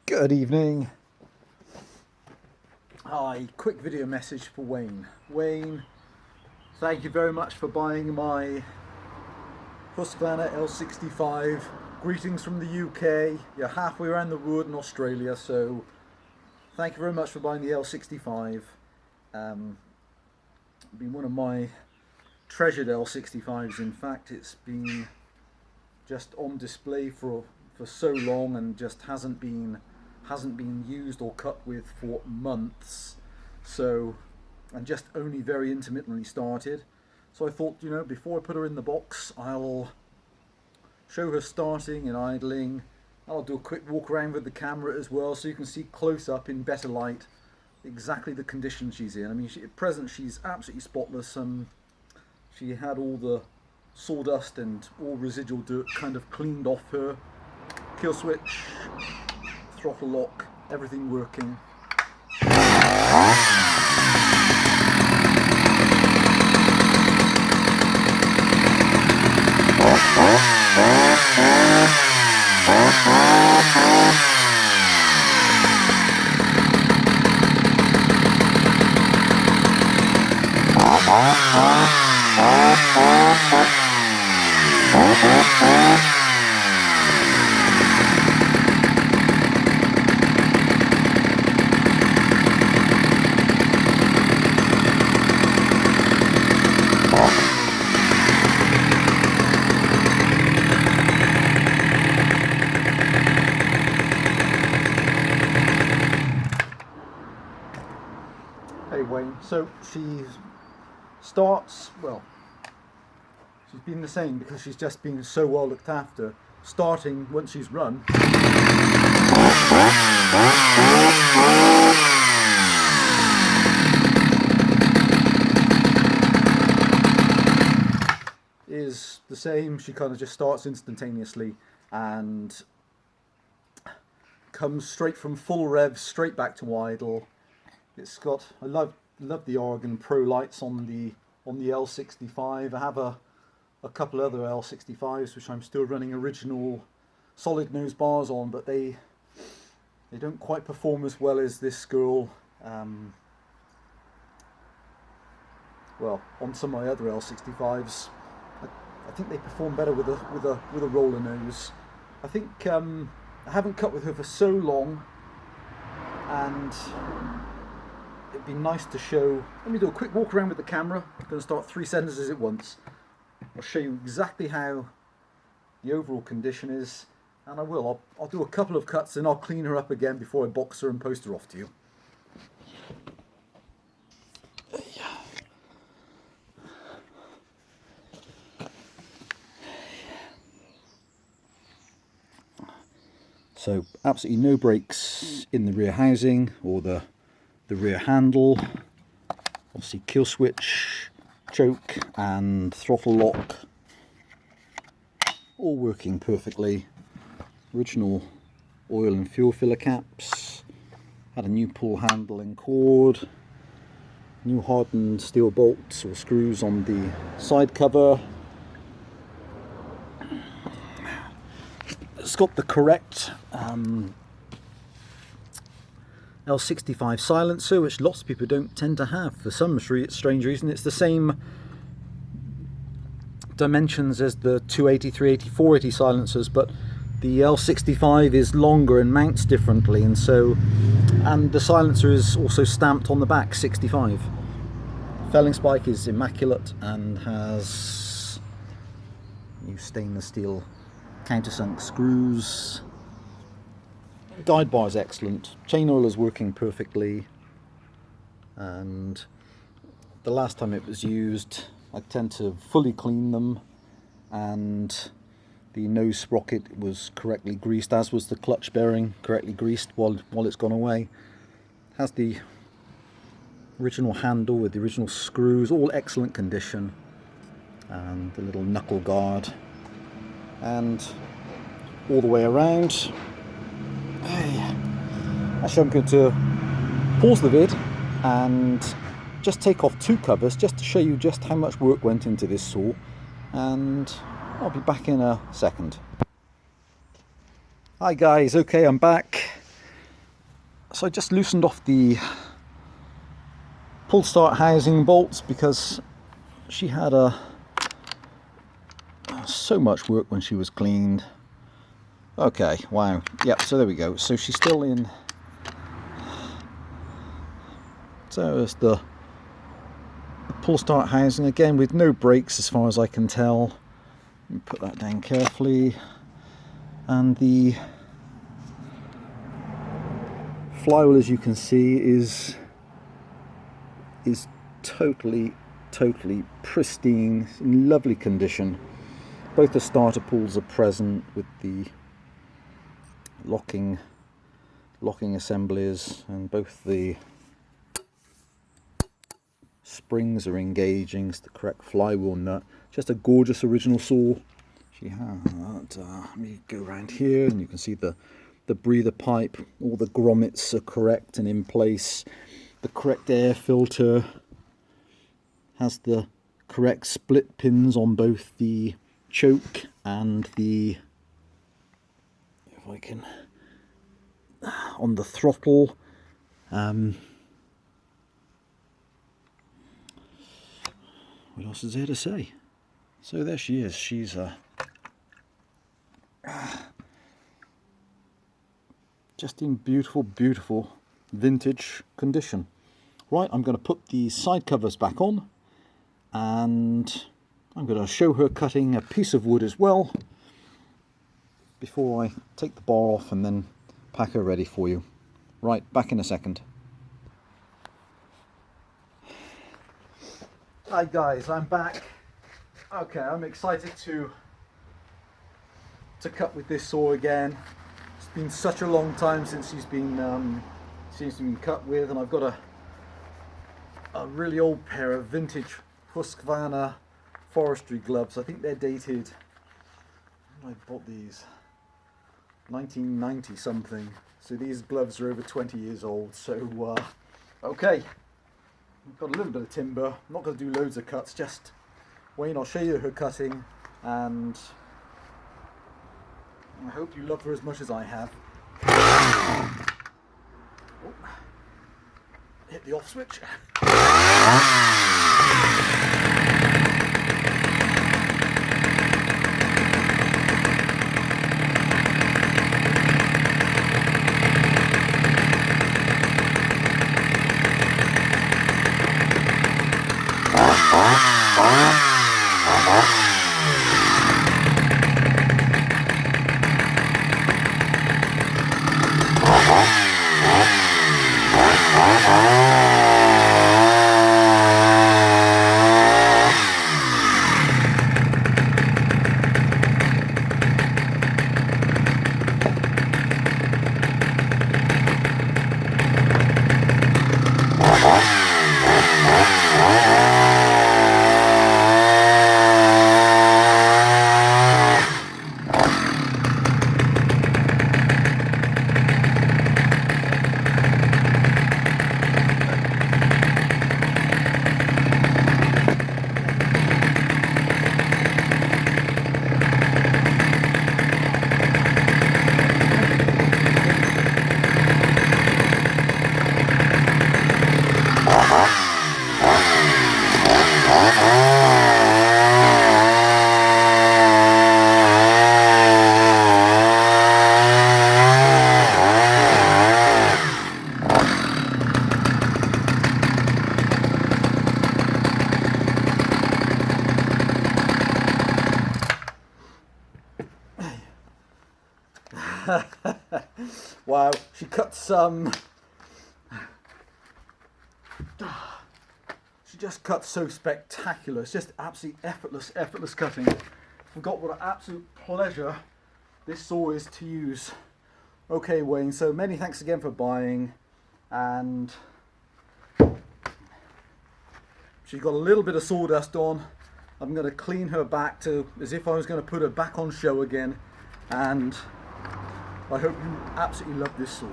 Good evening. Hi, quick video message for Wayne. Wayne, thank you very much for buying my Husqvarna L65. Greetings from the UK. You're halfway around the world in Australia, so thank you very much for buying the L65. Been one of my treasured L65s. In fact, it's been just on display for so long and just hasn't been used or cut with for months, so, and just only very intermittently started. So I thought, you know, before I put her in the box, I'll show her starting and idling. I'll do a quick walk around with the camera as well, so you can see close up in better light exactly the condition she's in. I mean, at present she's absolutely spotless. She had all the sawdust and all residual dirt kind of cleaned off her. Kill switch, throttle lock, everything working. Hey Wayne, so she starts, well, she's been the same because she's just been so well looked after. Starting once she's run, is the same. She kind of just starts instantaneously and comes straight from full rev straight back to idle. It's got, I love the Oregon Pro lights on the L65. I have a couple other L65s which I'm still running original solid nose bars on, but they don't quite perform as well as this girl. Well, on some of my other L65s, I think they perform better with a roller nose. I think I haven't cut with her for so long, and it'd be nice to show. Let me do a quick walk around with the camera. I'm going to start 3 sentences at once. I'll show you exactly how the overall condition is, and I'll do a couple of cuts and I'll clean her up again before I box her and post her off to you. So absolutely no brakes in the rear housing or the rear handle. Obviously kill switch, choke and throttle lock all working perfectly. Original oil and fuel filler caps. Had a new pull handle and cord. New hardened steel bolts or screws on the side cover. It's got the correct L65 silencer, which lots of people don't tend to have for some strange reason. It's the same dimensions as the 280, 380, 480 silencers, but the L65 is longer and mounts differently, and the silencer is also stamped on the back 65. Felling spike is immaculate and has new stainless steel countersunk screws. Guide bar is excellent. Chain oil is working perfectly, and the last time it was used I tend to fully clean them, and the nose sprocket was correctly greased, as was the clutch bearing correctly greased while it's gone away. Has the original handle with the original screws, all excellent condition, and the little knuckle guard, and all the way around. Actually, I'm going to pause the vid and just take off 2 covers just to show you just how much work went into this saw, and I'll be back in a second. Hi guys, okay, I'm back. So I just loosened off the pull start housing bolts because she had so much work when she was cleaned. Okay, wow, yep, so there we go. So she's still in. So there's the pull start housing again with no brakes as far as I can tell. Let me put that down carefully. And the flywheel, as you can see, is totally pristine, in lovely condition. Both the starter pulls are present with the locking assemblies, and both the springs are engaging. It's the correct flywheel nut. Just a gorgeous original saw. She had, let me go around here and you can see the breather pipe. All the grommets are correct and in place. The correct air filter has the correct split pins on both the choke and the, if I can, on the throttle. What else is there to say? So there she is. She's just in beautiful vintage condition. Right, I'm going to put the side covers back on, and I'm going to show her cutting a piece of wood as well before I take the bar off and then pack her ready for you. Right, back in a second. Hi guys, I'm back. Okay, I'm excited to cut with this saw again. It's been such a long time since she's been cut with, and I've got a really old pair of vintage Husqvarna forestry gloves. I think they're dated, when I bought these, 1990 something. So these gloves are over 20 years old. So okay, I've got a little bit of timber. I'm not going to do loads of cuts, just Wayne, I'll show you her cutting, and I hope you love her as much as I have. Oh, hit the off switch. Wow, she cuts she just cuts so spectacular. It's just absolutely effortless cutting. Forgot what an absolute pleasure this saw is to use. Okay Wayne, so many thanks again for buying, and she's got a little bit of sawdust on. I'm going to clean her back to as if I was going to put her back on show again, and I hope you absolutely love this saw.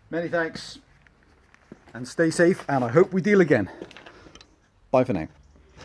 Many thanks. and stay safe, and I hope we deal again. Bye for now.